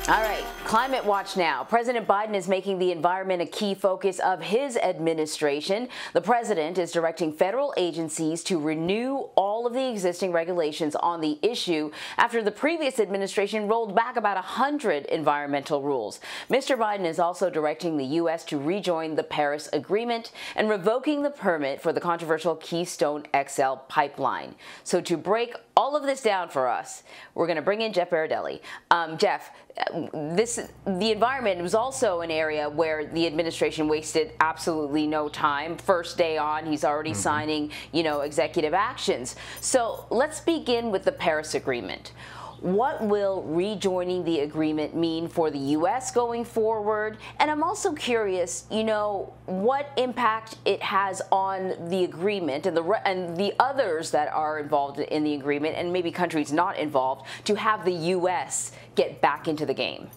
All right, Climate Watch now. President Biden is making the environment a key focus of his administration. The president is directing federal agencies to renew all of the existing regulations on the issue after the previous administration rolled back about 100 environmental rules. Mr. Biden is also directing the U.S. to rejoin the Paris Agreement and revoking the permit for the controversial Keystone XL pipeline. So to break all of this down for us, we're going to bring in Jeff Berardelli. Jeff, the environment was also an area where the administration wasted absolutely no time. First day on, he's already signing, executive actions. So let's begin with the Paris Agreement. What will rejoining the agreement mean for the U.S. going forward? And I'm also curious, what impact it has on the agreement and the others that are involved in the agreement, and maybe countries not involved, to have the U.S. get back into the game.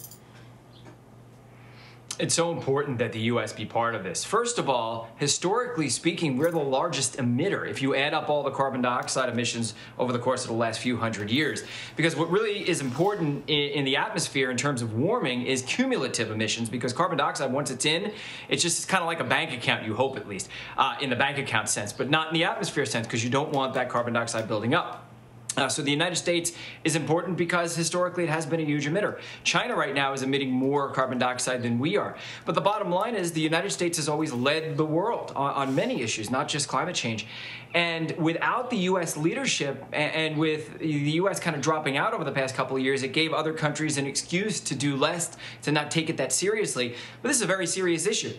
It's so important that the U.S. be part of this. First of all, historically speaking, we're the largest emitter if you add up all the carbon dioxide emissions over the course of the last few hundred years. Because what really is important in the atmosphere in terms of warming is cumulative emissions, because carbon dioxide, once it's in, it's just kind of like a bank account, you hope at least, in the bank account sense, but not in the atmosphere sense, because you don't want that carbon dioxide building up. So the United States is important because historically it has been a huge emitter. China right now is emitting more carbon dioxide than we are. But the bottom line is the United States has always led the world on many issues, not just climate change. And without the U.S. leadership and with the U.S. kind of dropping out over the past couple of years, it gave other countries an excuse to do less, to not take it that seriously. But this is a very serious issue.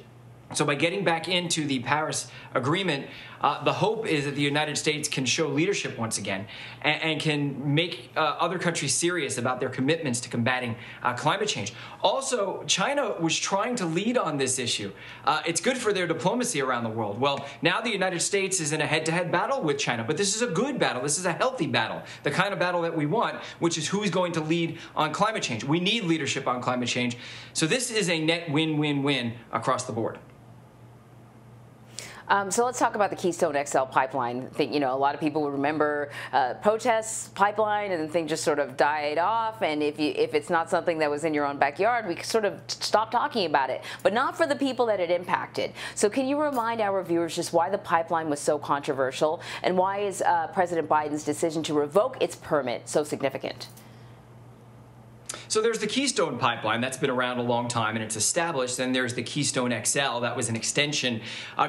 So by getting back into the Paris Agreement, the hope is that the United States can show leadership once again and can make other countries serious about their commitments to combating climate change. Also, China was trying to lead on this issue. It's good for their diplomacy around the world. Well, now the United States is in a head-to-head battle with China, but this is a good battle. This is a healthy battle, the kind of battle that we want, which is who's going to lead on climate change. We need leadership on climate change. So this is a net win-win-win across the board. So let's talk about the Keystone XL pipeline. I think, a lot of people would remember protests, pipeline, and the thing just sort of died off. And if it's not something that was in your own backyard, we sort of stopped talking about it. But not for the people that it impacted. So can you remind our viewers just why the pipeline was so controversial, and why is President Biden's decision to revoke its permit so significant? So there's the Keystone pipeline that's been around a long time and it's established. Then there's the Keystone XL. That was an extension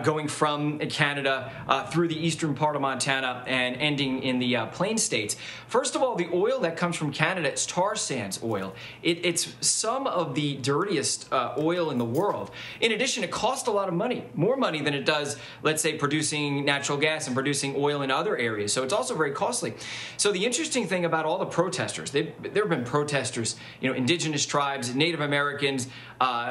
going from Canada through the eastern part of Montana and ending in the Plain States. First of all, the oil that comes from Canada, it's tar sands oil. It's some of the dirtiest oil in the world. In addition, it costs a lot of money, more money than it does, let's say, producing natural gas and producing oil in other areas. So it's also very costly. So the interesting thing about all the protesters, there have been protesters, indigenous tribes, Native Americans,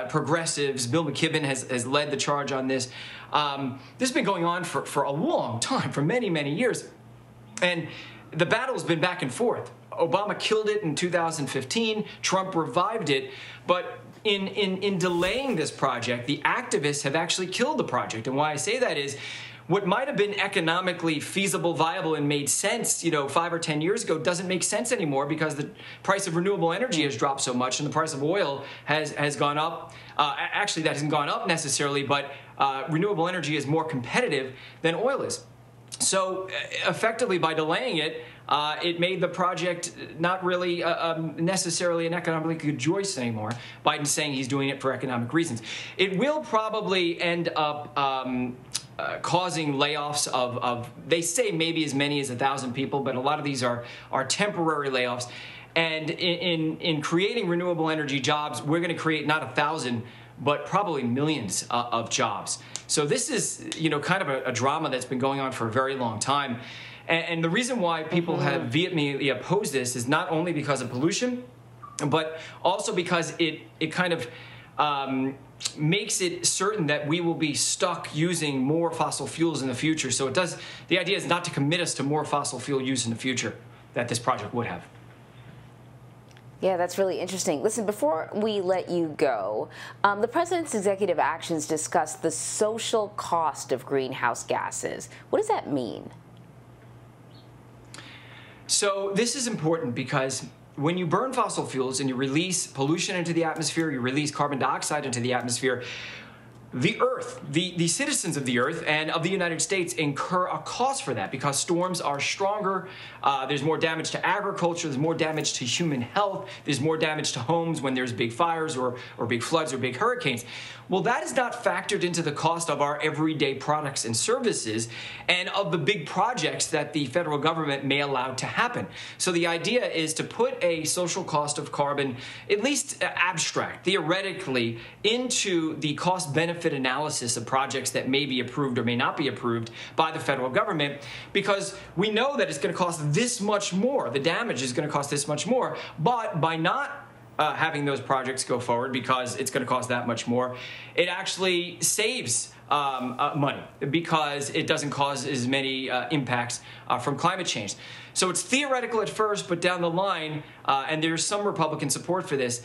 progressives. Bill McKibben has led the charge on this. This has been going on for a long time, for many, many years. And the battle's been back and forth. Obama killed it in 2015. Trump revived it. But in delaying this project, the activists have actually killed the project. And why I say that is, what might have been economically feasible, viable, and made sense, 5 or 10 years ago doesn't make sense anymore because the price of renewable energy has dropped so much and the price of oil has gone up. Actually, that hasn't gone up necessarily, but renewable energy is more competitive than oil is. So effectively, by delaying it, it made the project not really necessarily an economically good choice anymore. Biden's saying he's doing it for economic reasons. It will probably end up causing layoffs of, they say maybe as many as 1,000 people, but a lot of these are temporary layoffs. And in creating renewable energy jobs, we're going to create not 1,000, but probably millions of jobs. So this is, kind of a drama that's been going on for a very long time. And the reason why people have vehemently opposed this is not only because of pollution, but also because it kind of makes it certain that we will be stuck using more fossil fuels in the future. So the idea is not to commit us to more fossil fuel use in the future that this project would have. Yeah, that's really interesting. Listen, before we let you go, the president's executive actions discuss the social cost of greenhouse gases. What does that mean? So this is important because when you burn fossil fuels and you release pollution into the atmosphere, you release carbon dioxide into the atmosphere, the Earth, the citizens of the Earth and of the United States incur a cost for that because storms are stronger, there's more damage to agriculture, there's more damage to human health, there's more damage to homes when there's big fires or big floods or big hurricanes. Well, that is not factored into the cost of our everyday products and services and of the big projects that the federal government may allow to happen. So the idea is to put a social cost of carbon, at least abstract, theoretically, into the cost-benefit analysis of projects that may be approved or may not be approved by the federal government, because we know that it's going to cost this much more. The damage is going to cost this much more, but by not having those projects go forward because it's going to cost that much more, it actually saves money because it doesn't cause as many impacts from climate change. So it's theoretical at first, but down the line, and there's some Republican support for this,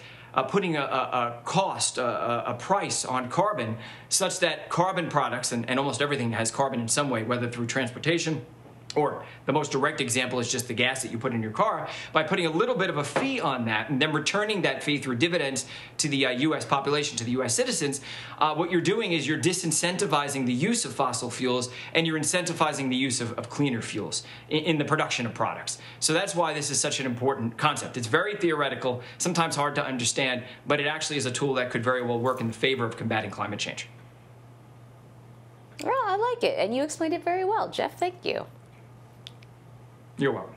putting a cost, a price on carbon such that carbon products, and almost everything has carbon in some way, whether through transportation, or the most direct example is just the gas that you put in your car, by putting a little bit of a fee on that and then returning that fee through dividends to the U.S. population, to the U.S. citizens, what you're doing is you're disincentivizing the use of fossil fuels and you're incentivizing the use of cleaner fuels in the production of products. So that's why this is such an important concept. It's very theoretical, sometimes hard to understand, but it actually is a tool that could very well work in the favor of combating climate change. Well, I like it, and you explained it very well, Jeff. Thank you. You're welcome.